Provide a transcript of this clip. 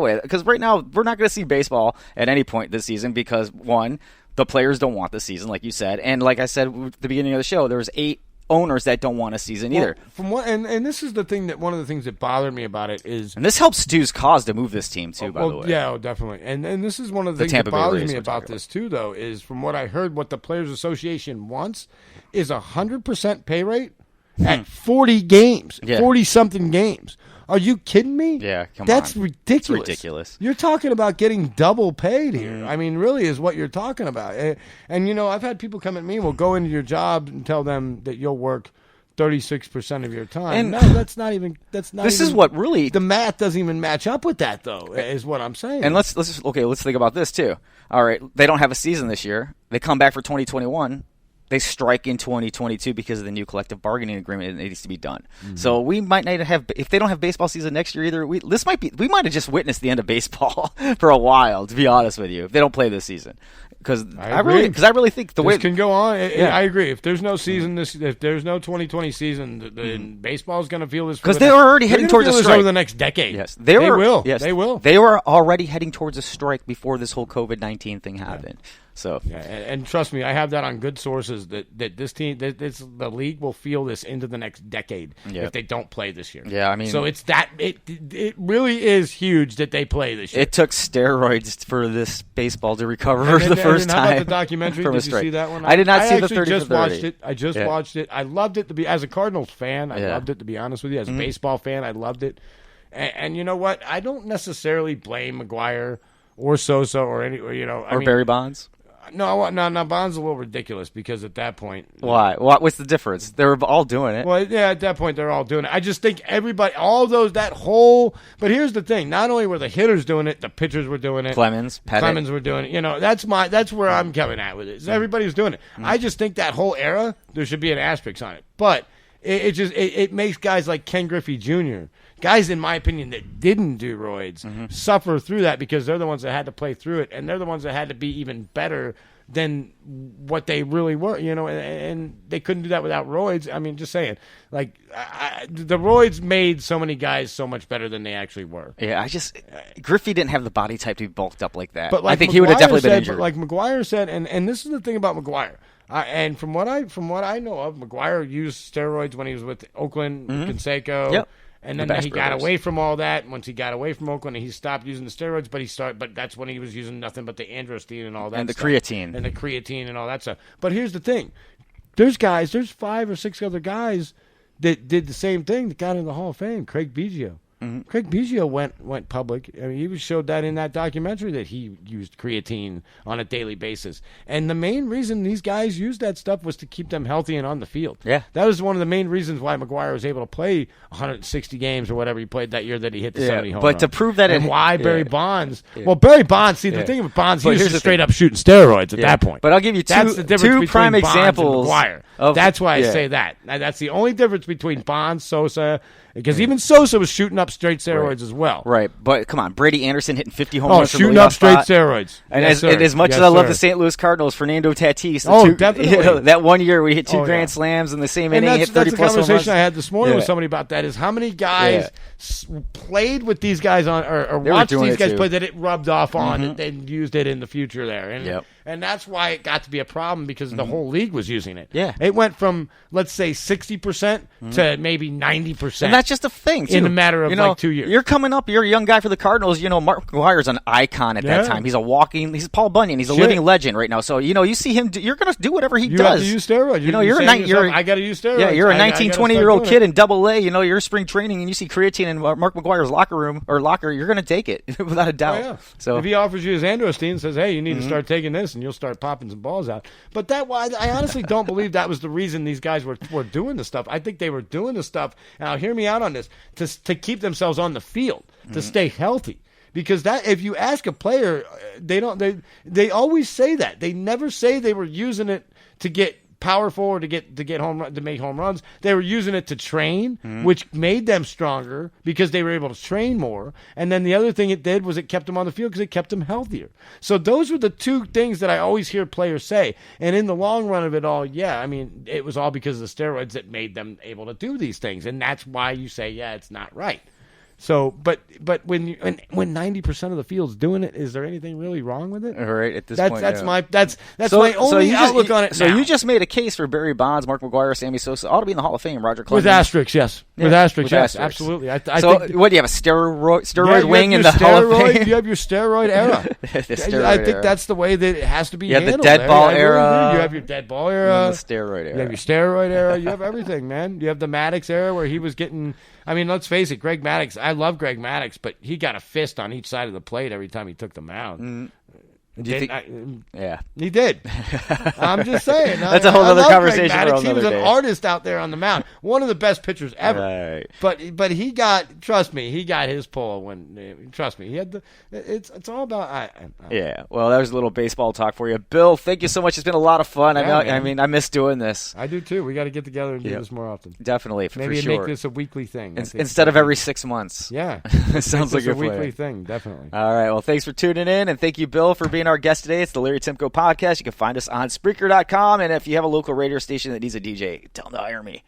way, because right now we're not going to see baseball at any point this season because, one, the players don't want the season, like you said. And like I said at the beginning of the show, there's 8 owners that don't want a season either. From what, and this is the thing that one of the things that bothered me about it is, and this helps Stu's cause to move this team too. By the way, yeah, definitely. And this is one of the things that bothers me about this too, though, is from what I heard, what the Players Association wants is 100% pay rate at 40 games, 40-something games. Are you kidding me? Yeah, come on. That's ridiculous. It's ridiculous. You're talking about getting double paid here. I mean, really is what you're talking about. And, I've had people come at me, well, go into your job and tell them that you'll work 36% of your time. And no, that's not even. This is what really. The math doesn't even match up with that, though, is what I'm saying. And let's think about this, too. All right, they don't have a season this year. They come back for 2021. They strike in 2022 because of the new collective bargaining agreement that needs to be done. Mm-hmm. So we might not have, if they don't have baseball season next year either, we might have just witnessed the end of baseball for a while, to be honest with you, if they don't play this season. Because I really think the way this can go on. I agree. If there's no season, if there's no 2020 season, then baseball is going to feel this because they were already heading towards a strike over the next decade. Yes, they will. Yes, they will. They were already heading towards a strike before this whole COVID-19 thing happened. Yeah. So, and trust me, I have that on good sources that this team, the league will feel this into the next decade if they don't play this year. Yeah, I mean, so it's that it really is huge that they play this year. It took steroids for this baseball to recover the first time. How about the documentary? Did you see that one? I did not see the 30 just watched it. I just watched it. I loved it as a Cardinals fan. I loved it, to be honest with you. As a baseball fan, I loved it. And you know what? I don't necessarily blame McGuire or Sosa or Barry Bonds. No, Bond's a little ridiculous because at that point... Why? What's the difference? They were all doing it. Well, yeah, at that point they're all doing it. I just think everybody, all those, that whole... But here's the thing. Not only were the hitters doing it, the pitchers were doing it. Clemens were doing it. That's where I'm coming at with it. Everybody was doing it. I just think that whole era, there should be an asterisk on it. But it makes guys like Ken Griffey Jr., guys, in my opinion, that didn't do roids suffer through that because they're the ones that had to play through it, and they're the ones that had to be even better than what they really were, and they couldn't do that without roids. I mean, just saying, like, the roids made so many guys so much better than they actually were. Yeah, Griffey didn't have the body type to be bulked up like that. But like I think he would have definitely been injured. But like McGuire said, and this is the thing about McGuire. And from what I know of, McGuire used steroids when he was with Oakland, Canseco. Yep. And then he got away from all that. Once he got away from Oakland, he stopped using the steroids. But that's when he was using nothing but the androstenedione and all that, and the stuff. creatine, and all that stuff. But here's the thing: there's 5 or 6 other guys that did the same thing that got in the Hall of Fame. Craig Biggio. Craig Biggio went public. I mean, he showed that in that documentary that he used creatine on a daily basis. And the main reason these guys used that stuff was to keep them healthy and on the field. Yeah. That was one of the main reasons why McGuire was able to play 160 games or whatever he played that year that he hit the 70 home run. But to prove that, and why Barry Bonds? Well, Barry Bonds. See, the thing with Bonds, he was just straight up shooting steroids at that point. But I'll give you two prime examples. McGuire. That's why I say that. That's the only difference between Bonds, Sosa. Because even Sosa was shooting up straight steroids as well. Right, but come on, Brady Anderson hitting 50 home runs. Shooting up straight steroids. And as much as I love the St. Louis Cardinals, Fernando Tatis. Definitely. That one year we hit 2 grand slams in the same inning. That's the conversation I had this morning with somebody about that. Is how many guys played with these guys on or watched these guys play that it rubbed off on and used it in the future there. And that's why it got to be a problem because the whole league was using it. Yeah. It went from, let's say, 60% to maybe 90%. And that's just a thing, too. In a matter of like 2 years. You're coming up, you're a young guy for the Cardinals. Mark McGuire's an icon at that time. He's he's Paul Bunyan. He's a living legend right now. So, you see him, you're going to do whatever he does. You have to use steroids. I got to use steroids. Yeah, you're a 19, 20-year-old kid in Double-A. You're spring training and you see creatine in Mark McGuire's locker, you're going to take it without a doubt. Oh, yeah. So if he offers you his androstenedione and says, hey, you need to start taking this, and you'll start popping some balls out. But I honestly don't believe that was the reason these guys were doing this stuff. I think they were doing this stuff, and hear me out on this, to keep themselves on the field, to stay healthy. Because if you ask a player, they always say that. They never say they were using it to get powerful or to make home runs. They were using it to train, which made them stronger because they were able to train more. And then the other thing it did was it kept them on the field because it kept them healthier. So those were the 2 things that I always hear players say. And in the long run of it all, it was all because of the steroids that made them able to do these things. And that's why you say, it's not right. So, but when 90% of the field's doing it, is there anything really wrong with it? All right, at this point, that's yeah. my only outlook on it. So now. you just made a case for Barry Bonds, Mark McGwire, Sammy Sosa, all to be in the Hall of Fame. Roger Clemens with asterisks, yes. Yeah, with asterisks, with yes, asterisks. absolutely. I so think, what do you have, a steroid yeah, wing in the Hall of Fame? You have your steroid era. I think era. that's the way that it has to be. You have the handled, dead ball era. Really, you have your dead ball era. And the steroid era. You have your steroid era. You have everything, man. You have the Maddox era where he was getting. I mean, let's face it, Greg Maddux. I love Greg Maddux, but he got a fist on each side of the plate every time he took the mound. Yeah, he did. I'm just saying. That's a whole other conversation for another day. He was an artist out there on the mound, one of the best pitchers ever. Right. But he got, trust me, he got his pull when. Trust me, he had the. It's all about. Yeah. Well, that was a little baseball talk for you, Bill. Thank you so much. It's been a lot of fun. Yeah, I mean, I miss doing this. I do too. We got to get together and do this more often. Definitely, Maybe for sure. make this a weekly thing Instead of every 6 months. Yeah, it sounds like a weekly thing. Definitely. All right. Well, thanks for tuning in, and thank you, Bill, for being our guest today. It's the Larry Timko Podcast. You can find us on Spreaker.com, and if you have a local radio station that needs a DJ, tell them to hire me.